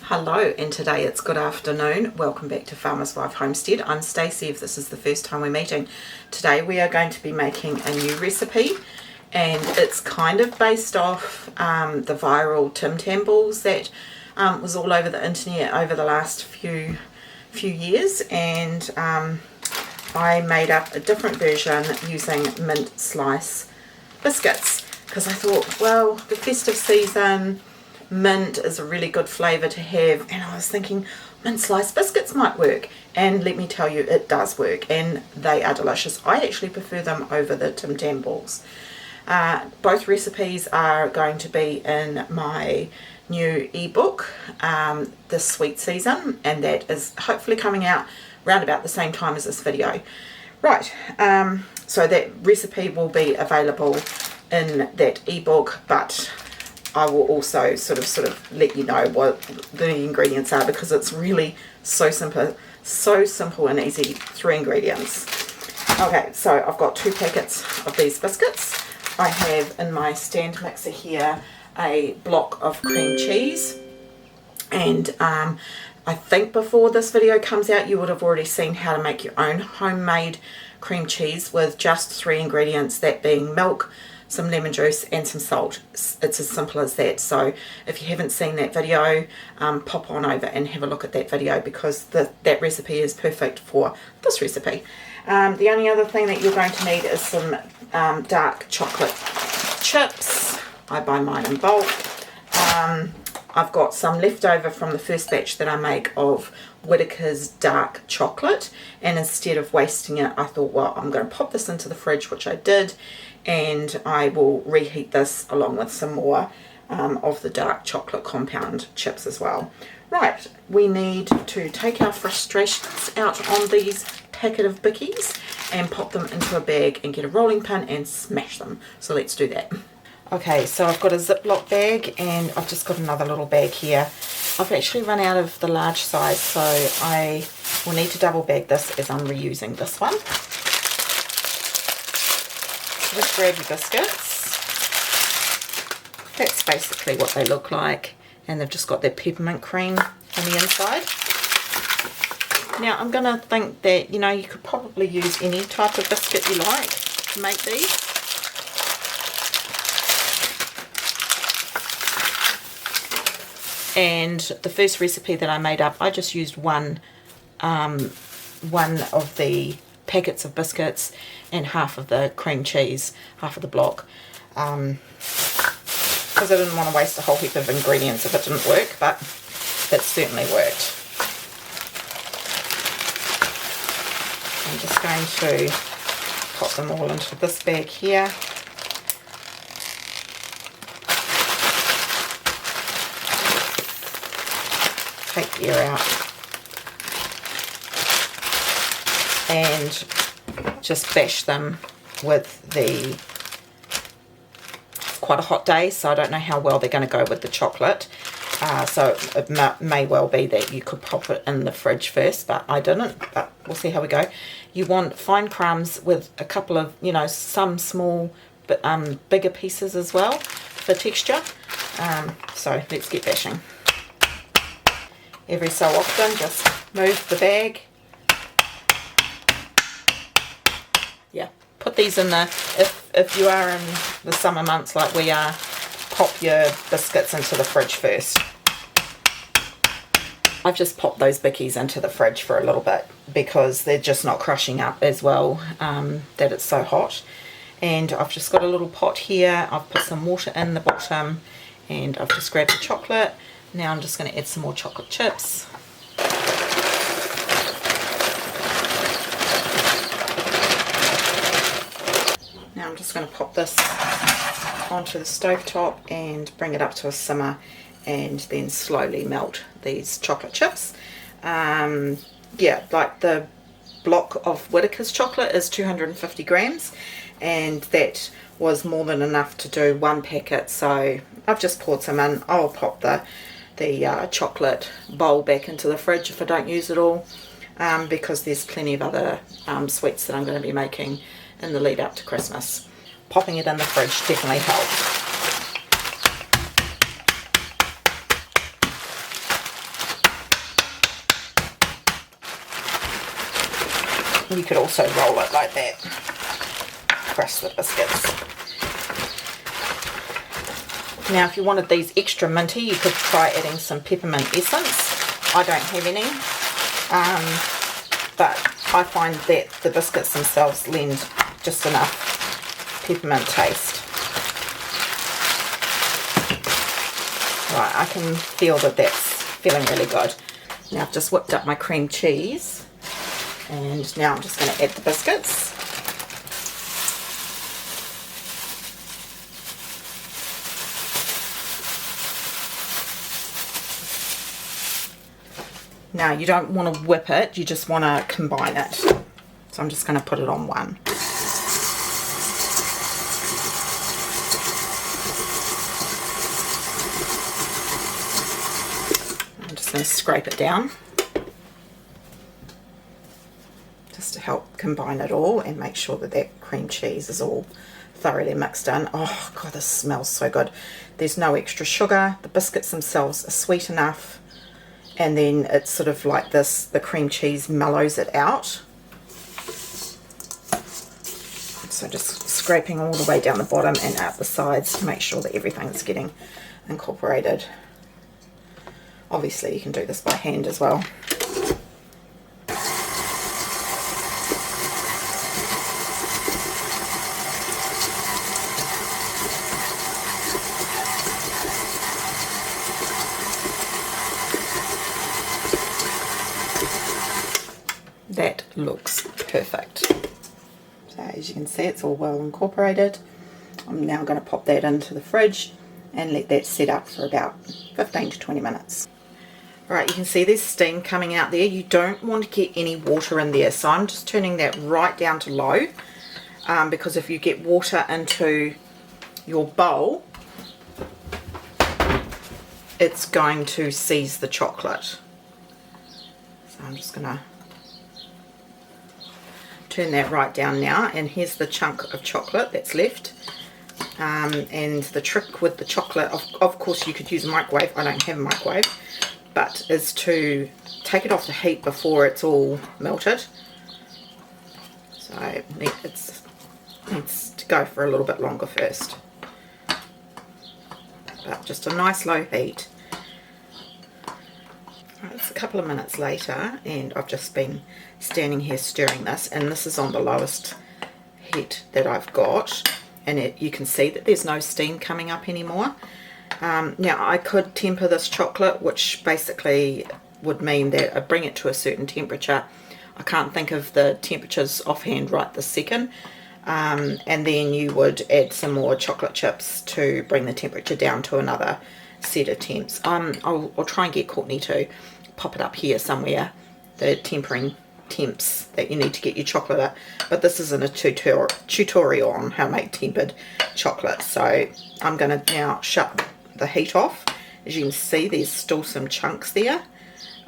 Hello, and today it's good afternoon. Welcome back to Farmer's Wife Homestead. I'm Stacey if this is the first time we're meeting. Today we are going to be making a new recipe, and it's kind of based off the viral Tim Tam balls that was all over the internet over the last few years, and I made up a different version using mint slice biscuits because I thought, well, the festive season, mint is a really good flavour to have, and I was thinking mint slice biscuits might work, and let me tell you, it does work, and they are delicious. I actually prefer them over the Tim Tam balls. Both recipes are going to be in my new ebook this sweet season, and that is hopefully coming out around about the same time as this video. Right, so that recipe will be available in that ebook, but I will also sort of let you know what the ingredients are, because it's really so simple and easy. 3 ingredients. Okay, so I've got 2 packets of these biscuits. I have in my stand mixer here a block of cream cheese, and I think before this video comes out you would have already seen how to make your own homemade cream cheese with just 3 ingredients, that being milk, some lemon juice and some salt. It's as simple as that. So if you haven't seen that video, pop on over and have a look at that video, because that recipe is perfect for this recipe. The only other thing that you're going to need is some dark chocolate chips. I buy mine in bulk. I've got some leftover from the first batch that I make of Whittaker's dark chocolate, and instead of wasting it, I thought, well, I'm going to pop this into the fridge, which I did, and I will reheat this along with some more of the dark chocolate compound chips as well. Right, we need to take our frustrations out on these packet of bickies and pop them into a bag and get a rolling pin and smash them. So let's do that. Okay, so I've got a Ziploc bag, and I've just got another little bag here. I've actually run out of the large size, so I will need to double bag this as I'm reusing this one. Just grab your biscuits. That's basically what they look like, and they've just got their peppermint cream on the inside. Now I'm going to think that, you know, you could probably use any type of biscuit you like to make these. And the first recipe that I made up, I just used one of the packets of biscuits and half of the cream cheese, half of the block, because I didn't want to waste a whole heap of ingredients if it didn't work, but it certainly worked. I'm just going to pop them all into this bag here. Take the air out and just bash them with the, quite a hot day, so I don't know how well they're going to go with the chocolate, so it may well be that you could pop it in the fridge first, but I didn't, but we'll see how we go. You want fine crumbs with a couple of, you know, some small but bigger pieces as well for texture. So let's get bashing. Every so often, just move the bag. Yeah, put these in the, if you are in the summer months like we are, pop your biscuits into the fridge first. I've just popped those bickies into the fridge for a little bit because they're just not crushing up as well, that it's so hot. And I've just got a little pot here. I've put some water in the bottom, and I've just grabbed the chocolate. Now I'm just going to add some more chocolate chips. Now I'm just going to pop this onto the stovetop and bring it up to a simmer, and then slowly melt these chocolate chips. Yeah, like the block of Whittaker's chocolate is 250 grams, and that was more than enough to do 1 packet, so I've just poured some in. I'll pop the chocolate bowl back into the fridge if I don't use it all, because there's plenty of other sweets that I'm going to be making in the lead up to Christmas. Popping it in the fridge definitely helps. You could also roll it like that, crush the biscuits. Now if you wanted these extra minty, you could try adding some peppermint essence. I don't have any, but I find that the biscuits themselves lend just enough peppermint taste. Right, I can feel that that's feeling really good. Now I've just whipped up my cream cheese, and now I'm just going to add the biscuits. Now you don't want to whip it, you just want to combine it. So I'm just going to put it on one. I'm just going to scrape it down just to help combine it all and make sure that that cream cheese is all thoroughly mixed in. Oh god, this smells so good. There's no extra sugar, the biscuits themselves are sweet enough, and then it's sort of like this, the cream cheese mellows it out. So just scraping all the way down the bottom and out the sides to make sure that everything's getting incorporated. Obviously you can do this by hand as well. That looks perfect. So as you can see, it's all well incorporated. I'm now going to pop that into the fridge and let that set up for about 15 to 20 minutes. Right, you can see there's steam coming out there. You don't want to get any water in there, so I'm just turning that right down to low, because if you get water into your bowl, it's going to seize the chocolate. So I'm just going to turn that right down now, and here's the chunk of chocolate that's left. And the trick with the chocolate, of course you could use a microwave, I don't have a microwave, but is to take it off the heat before it's all melted. So it needs to go for a little bit longer first, but just a nice low heat. It's a couple of minutes later, and I've just been standing here stirring this, and this is on the lowest heat that I've got, and you can see that there's no steam coming up anymore. Now I could temper this chocolate, which basically would mean that I bring it to a certain temperature. I can't think of the temperatures offhand right this second, and then you would add some more chocolate chips to bring the temperature down to another set of temps. I'll try and get Courtney to pop it up here somewhere, the tempering temps that you need to get your chocolate at, but this isn't a tutorial on how to make tempered chocolate. So I'm going to now shut the heat off. As you can see, there's still some chunks there,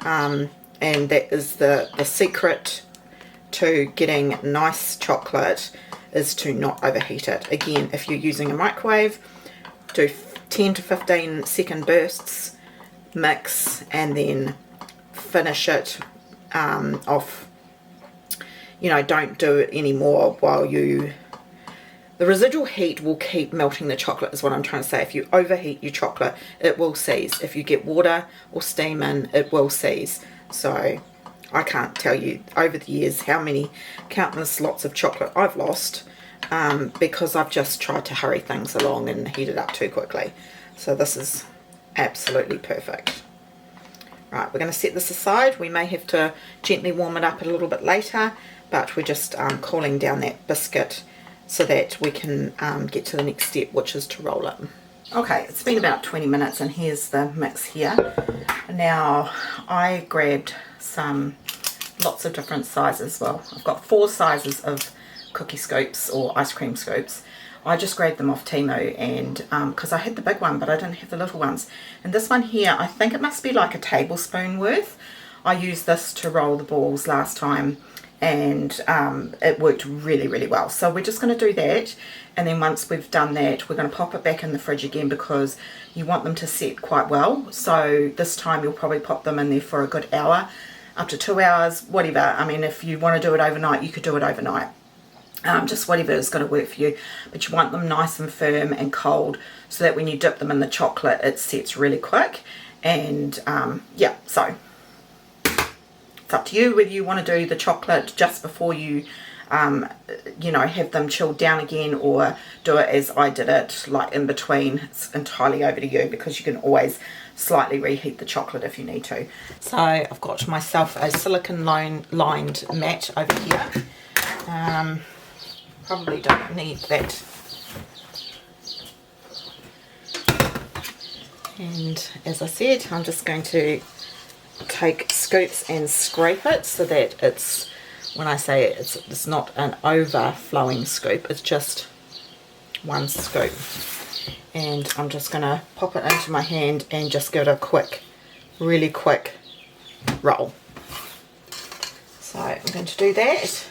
and that is the secret to getting nice chocolate, is to not overheat it. Again, if you're using a microwave, do 10 to 15 second bursts, mix, and then finish it off. You know, don't do it anymore while the residual heat will keep melting the chocolate, is what I'm trying to say. If you overheat your chocolate, it will seize. If you get water or steam in, it will seize. So I can't tell you over the years how many countless lots of chocolate I've lost, because I've just tried to hurry things along and heat it up too quickly. So this is absolutely perfect. Right, we're going to set this aside. We may have to gently warm it up a little bit later, but we're just cooling down that biscuit so that we can get to the next step, which is to roll it. Okay, it's been about 20 minutes, and here's the mix here. Now I grabbed lots of different sizes. Well, I've got 4 sizes of cookie scoops or ice cream scoops. I just grabbed them off Temu, and because I had the big one but I didn't have the little ones, and this one here, I think it must be like a tablespoon worth. I used this to roll the balls last time, and it worked really well. So we're just going to do that, and then once we've done that, we're going to pop it back in the fridge again, because you want them to set quite well. So this time you'll probably pop them in there for a good hour, up to 2 hours, whatever. I mean, if you want to do it overnight, you could do it overnight. Just whatever is going to work for you, but you want them nice and firm and cold so that when you dip them in the chocolate it sets really quick. And yeah, so it's up to you whether you want to do the chocolate just before you you know, have them chilled down again, or do it as I did it, like in between. It's entirely over to you, because you can always slightly reheat the chocolate if you need to. So I've got myself a silicone lined mat over here. Probably don't need that. And as I said, I'm just going to take scoops and scrape it so that it's, when I say it's not an overflowing scoop, it's just one scoop. And I'm just going to pop it into my hand and just give it a quick, really quick roll. So I'm going to do that.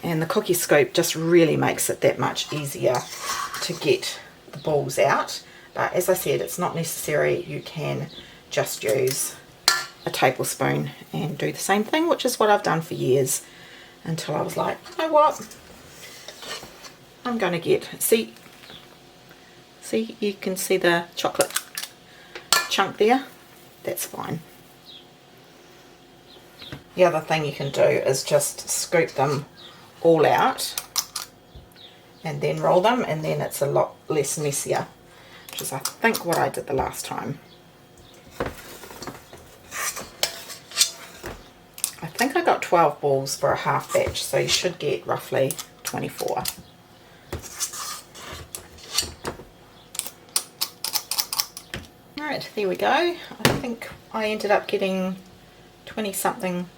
And the cookie scoop just really makes it that much easier to get the balls out. But as I said, it's not necessary. You can just use a tablespoon and do the same thing, which is what I've done for years, until I was like, you know what? I'm going to get, see, you can see the chocolate chunk there. That's fine. The other thing you can do is just scoop them all out and then roll them, and then it's a lot less messier, which is I think what I did the last time. I think I got 12 balls for a half batch, so you should get roughly 24. Alright, there we go. I think I ended up getting 20 something.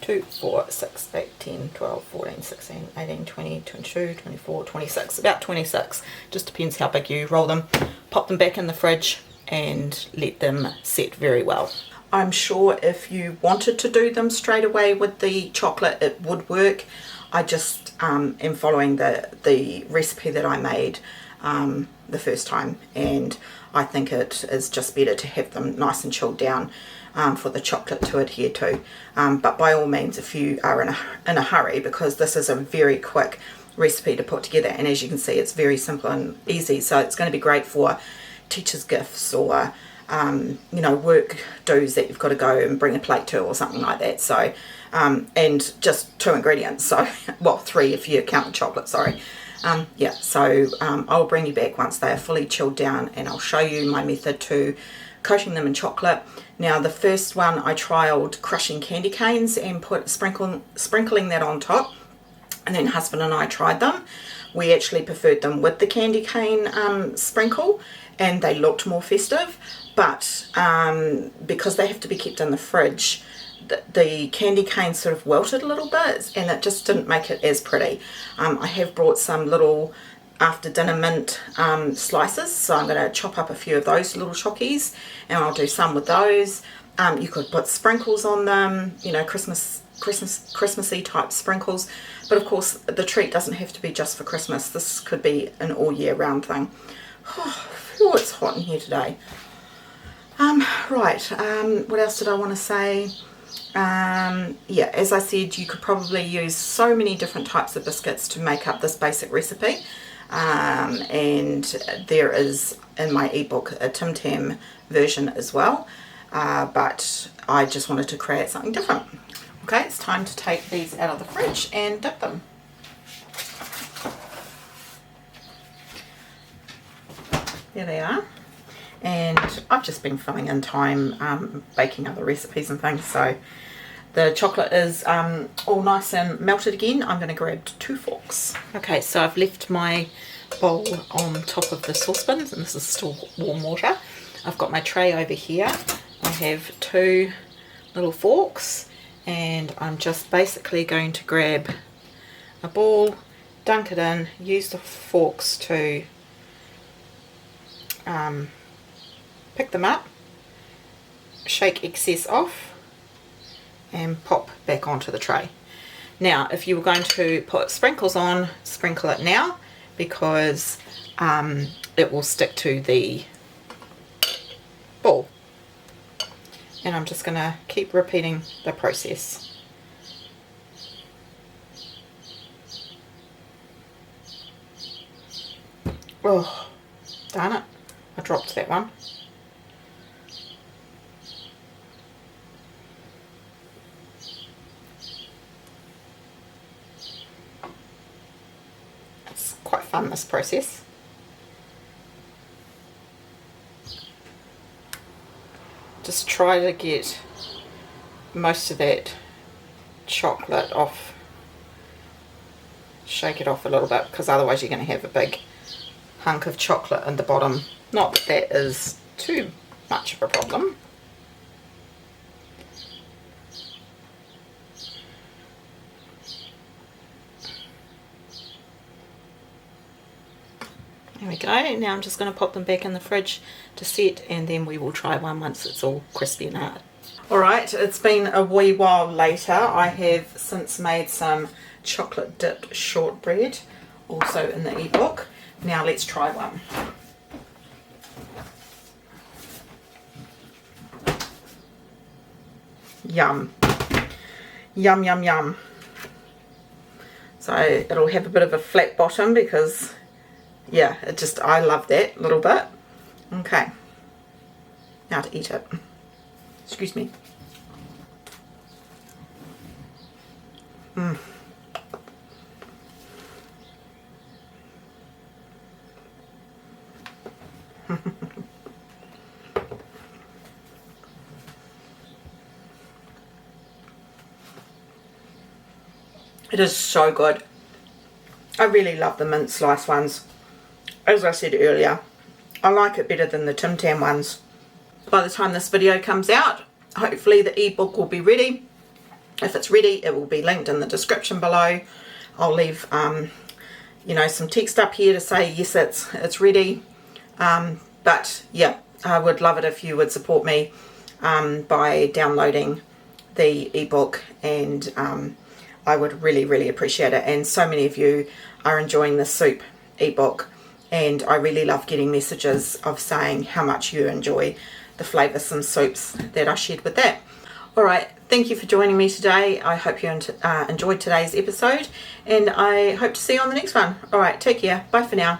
2, 4, 6, 8, 10, 12, 14, 16, 18, 20, 22, 24, 26, about 26. Just depends how big you roll them. Pop them back in the fridge and let them set very well. I'm sure if you wanted to do them straight away with the chocolate, it would work. I just am following the recipe that I made the first time, and I think it is just better to have them nice and chilled down for the chocolate to adhere to. But by all means, if you are in a hurry, because this is a very quick recipe to put together, and as you can see, it's very simple and easy, so it's going to be great for teachers' gifts, or you know, work do's that you've got to go and bring a plate to, or something like that. So and just 2 ingredients, so well, 3 if you count the chocolate, sorry. Yeah, so I'll bring you back once they are fully chilled down, and I'll show you my method to coating them in chocolate. Now, the first one I trialed crushing candy canes and sprinkling that on top, and then husband and I tried them. We actually preferred them with the candy cane sprinkle, and they looked more festive, but because they have to be kept in the fridge, the candy cane sort of wilted a little bit, and it just didn't make it as pretty. I have brought some little after dinner mint slices, so I'm going to chop up a few of those little chockies, and I'll do some with those. You could put sprinkles on them, you know, Christmassy type sprinkles, but of course the treat doesn't have to be just for Christmas. This could be an all year round thing. Oh, it's hot in here today. Right, what else did I want to say? Yeah, as I said, you could probably use so many different types of biscuits to make up this basic recipe, and there is in my ebook a Tim Tam version as well, but I just wanted to create something different. Okay, it's time to take these out of the fridge and dip them. There they are. And I've just been filling in time baking other recipes and things, so the chocolate is all nice and melted again. I'm going to grab 2 forks. Okay, so I've left my bowl on top of the saucepan, and this is still warm water. I've got my tray over here. I have 2 little forks, and I'm just basically going to grab a ball, dunk it in, use the forks to pick them up, shake excess off, and pop back onto the tray. Now, if you were going to put sprinkles on, sprinkle it now, because it will stick to the ball. And I'm just going to keep repeating the process. Oh, darn it. I dropped that one. It's quite fun, this process. Just try to get most of that chocolate off. Shake it off a little bit, because otherwise you're going to have a big hunk of chocolate in the bottom. Not that that is too much of a problem. There we go. Now I'm just going to pop them back in the fridge to set, and then we will try one once it's all crispy and hard. Alright, it's been a wee while later. I have since made some chocolate dipped shortbread, also in the eBook. Now let's try one. Yum. Yum, yum, yum. So it'll have a bit of a flat bottom because, yeah, I love that little bit. Okay. Now to eat it. Excuse me. It is so good. I really love the mint slice ones. As I said earlier, I like it better than the Tim Tam ones. By the time this video comes out, hopefully the ebook will be ready. If it's ready, it will be linked in the description below. I'll leave you know, some text up here to say yes, it's ready. But yeah, I would love it if you would support me by downloading the ebook, and I would really appreciate it. And so many of you are enjoying the soup ebook, and I really love getting messages of saying how much you enjoy the flavoursome soups that I shared with that. Alright, thank you for joining me today. I hope you enjoyed today's episode, and I hope to see you on the next one. Alright, take care. Bye for now.